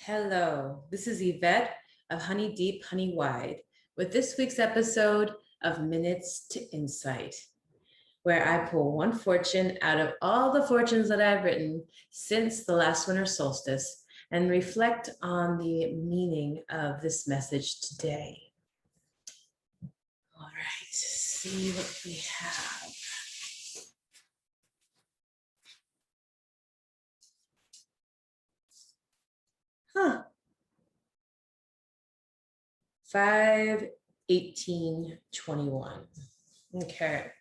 Hello, this is Yvette of Honey Deep, Honey Wide with this week's episode of Minutes to Insight, where I pull one fortune out of all the fortunes that I've written since the last winter solstice and reflect on the meaning of this message today. All right, see what we have. Huh. 5/18/21. Okay.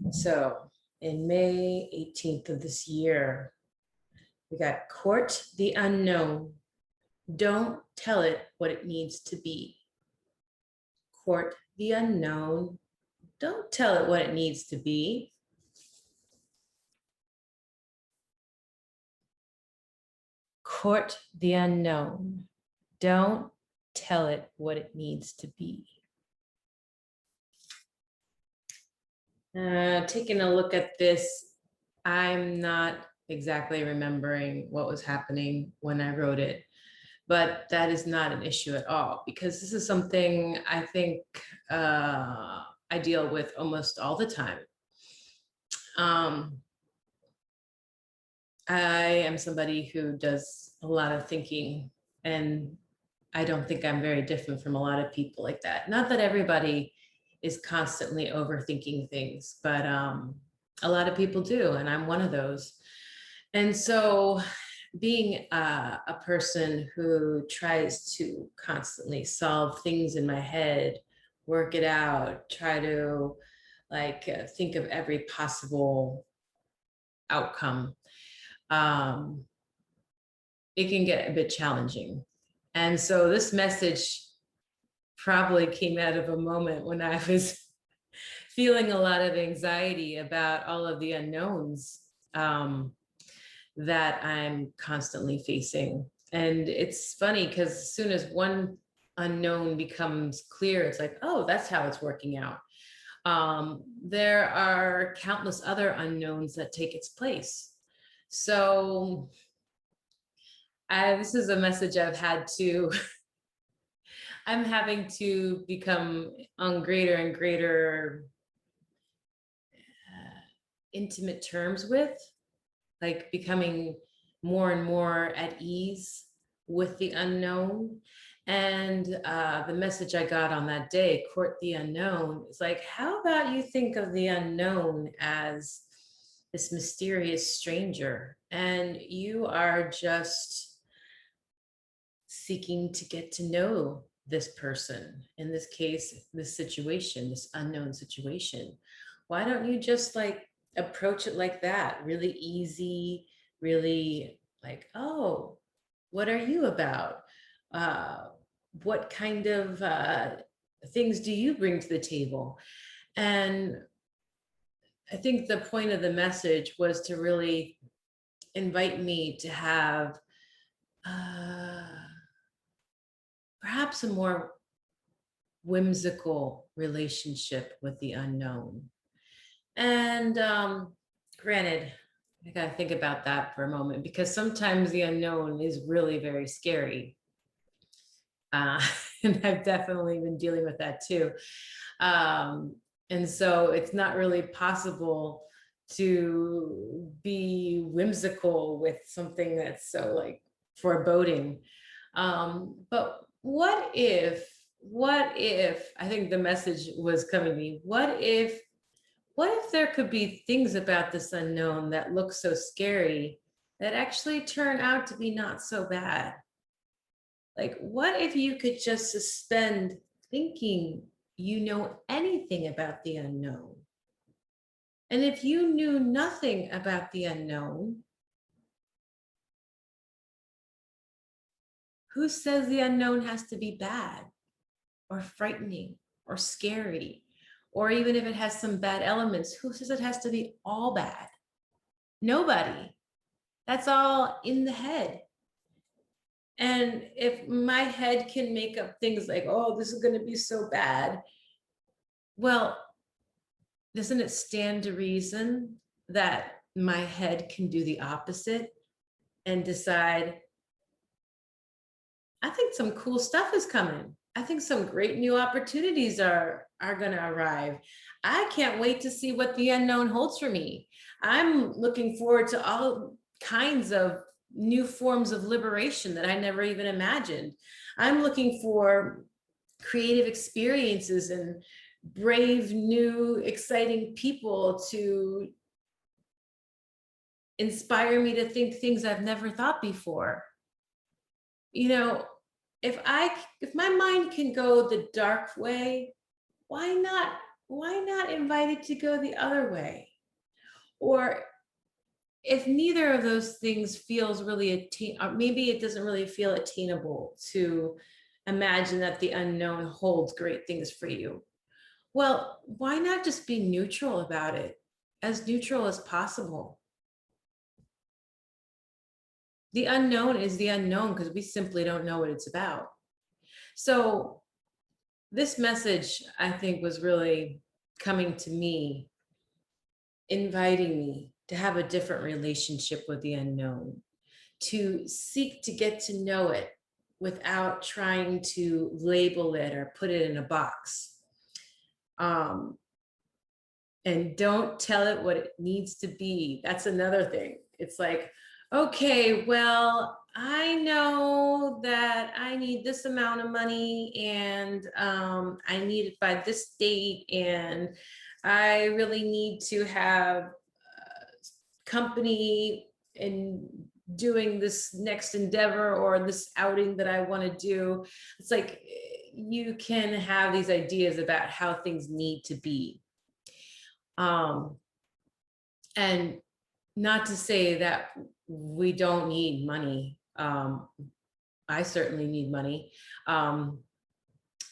So in May 18th of this year, we got court the unknown. Don't tell it what it needs to be. Court the unknown. Don't tell it what it needs to be. Court the unknown. Don't tell it what it needs to be. Taking a look at this, I'm not exactly remembering what was happening when I wrote it, but that is not an issue at all because this is something I think I deal with almost all the time. I am somebody who does a lot of thinking, and I don't think I'm very different from a lot of people like that. Not that everybody is constantly overthinking things, but a lot of people do, and I'm one of those. And so being a person who tries to constantly solve things in my head, work it out, try to think of every possible outcome, it can get a bit challenging. And so this message probably came out of a moment when I was feeling a lot of anxiety about all of the unknowns that I'm constantly facing. And it's funny because as soon as one unknown becomes clear, it's like, oh, that's how it's working out. There are countless other unknowns that take its place. So this is a message I've had to, I'm having to become on greater and greater intimate terms with, like becoming more and more at ease with the unknown. And the message I got on that day, court the unknown, is like, how about you think of the unknown as this mysterious stranger, and you are just seeking to get to know this person, in this case, this situation, this unknown situation. Why don't you just approach it like that? Really easy, really like, oh, what are you about? What kind of things do you bring to the table? And I think the point of the message was to really invite me to have uh, perhaps a more whimsical relationship with the unknown. And granted, I gotta think about that for a moment because sometimes the unknown is really very scary. Uh, and I've definitely been dealing with that too. And so it's not really possible to be whimsical with something that's so foreboding. But what if, I think the message was coming to me, what if there could be things about this unknown that look so scary that actually turn out to be not so bad? Like, what if you could just suspend thinking you know anything about the unknown? And if you knew nothing about the unknown, who says the unknown has to be bad or frightening or scary? Or even if it has some bad elements, who says it has to be all bad? Nobody. That's all in the head. And if my head can make up things like, oh, this is going to be so bad, well, doesn't it stand to reason that my head can do the opposite and decide, I think some cool stuff is coming. I think some great new opportunities are going to arrive. I can't wait to see what the unknown holds for me. I'm looking forward to all kinds of new forms of liberation that I never even imagined. I'm looking for creative experiences and brave, new, exciting people to inspire me to think things I've never thought before. You know, if my mind can go the dark way, why not invite it to go the other way? Or if neither of those things feels really or maybe it doesn't really feel attainable to imagine that the unknown holds great things for you. Well, why not just be neutral about it? As neutral as possible. The unknown is the unknown because we simply don't know what it's about. So this message, I think, was really coming to me, inviting me to have a different relationship with the unknown, to seek to get to know it without trying to label it or put it in a box. Um, and don't tell it what it needs to be. That's another thing. It's like, okay, well, I know that I need this amount of money and I need it by this date, and I really need to have company in doing this next endeavor or this outing that I want to do. It's like you can have these ideas about how things need to be. And not to say that we don't need money. I certainly need money.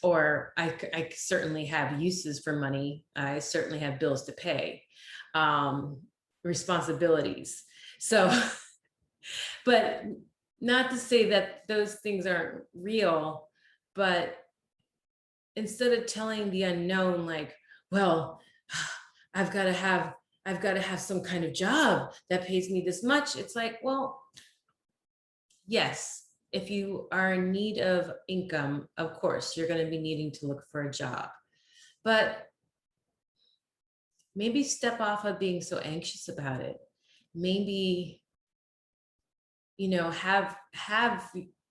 Or I certainly have uses for money. I certainly have bills to pay, responsibilities. So, but not to say that those things aren't real, but instead of telling the unknown, like, well, I've got to have some kind of job that pays me this much. It's like, well, yes, if you are in need of income, of course, you're going to be needing to look for a job. But maybe step off of being so anxious about it. Maybe,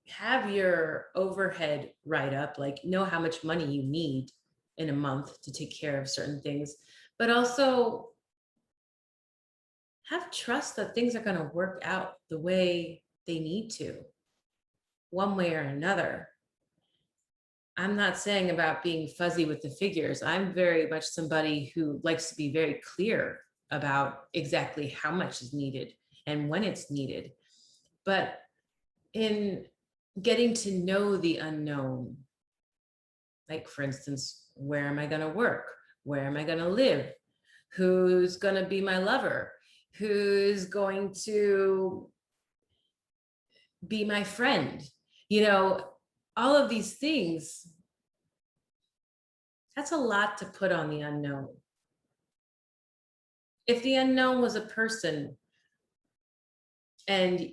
have your overhead write up, like know how much money you need in a month to take care of certain things, but also have trust that things are going to work out the way they need to, one way or another. I'm not saying about being fuzzy with the figures. I'm very much somebody who likes to be very clear about exactly how much is needed and when it's needed. But in getting to know the unknown, like for instance, where am I going to work? Where am I going to live? Who's going to be my lover? Who's going to be my friend? All of these things, that's a lot to put on the unknown. If the unknown was a person and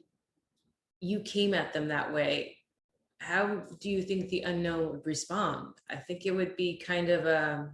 you came at them that way, how do you think the unknown would respond? I think it would be kind of a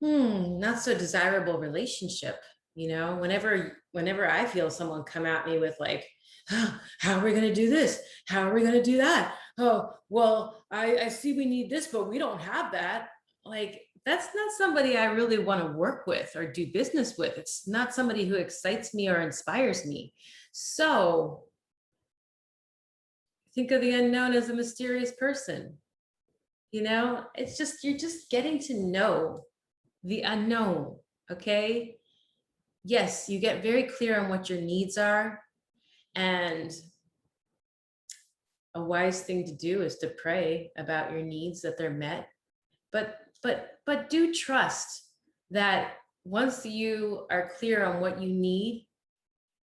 not so desirable relationship. Whenever I feel someone come at me with like, how are we going to do this? How are we going to do that? Oh, well, I see we need this, but we don't have that. Like, that's not somebody I really want to work with or do business with. It's not somebody who excites me or inspires me. So think of the unknown as a mysterious person. It's just, you're just getting to know the unknown. Okay. Yes, you get very clear on what your needs are. And a wise thing to do is to pray about your needs, that they're met. But do trust that once you are clear on what you need,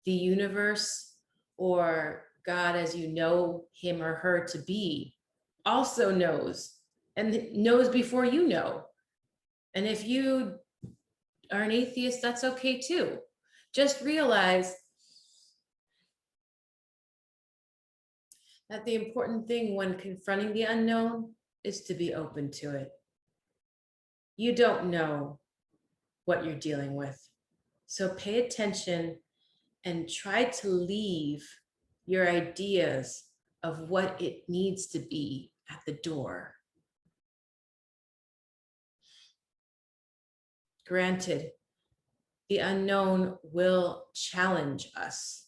the universe or God, as you know him or her to be, also knows, and knows before you know. And if you are an atheist, that's okay too. Just realize that the important thing when confronting the unknown is to be open to it. You don't know what you're dealing with. So pay attention and try to leave your ideas of what it needs to be at the door. Granted, the unknown will challenge us.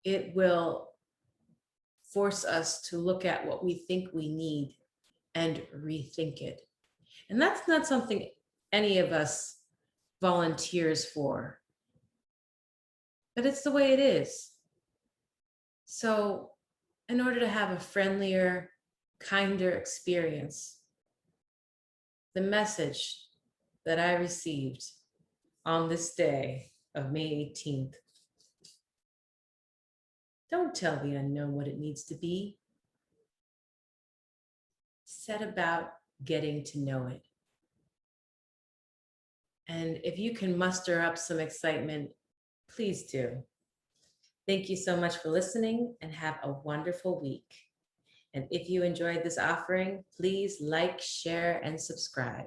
It will force us to look at what we think we need and rethink it. And that's not something any of us volunteers for, but it's the way it is. So, in order to have a friendlier, kinder experience, the message that I received on this day of May 18th: don't tell the unknown what it needs to be. Set about getting to know it. And if you can muster up some excitement, please do. Thank you so much for listening and have a wonderful week. And if you enjoyed this offering, please like, share, and subscribe.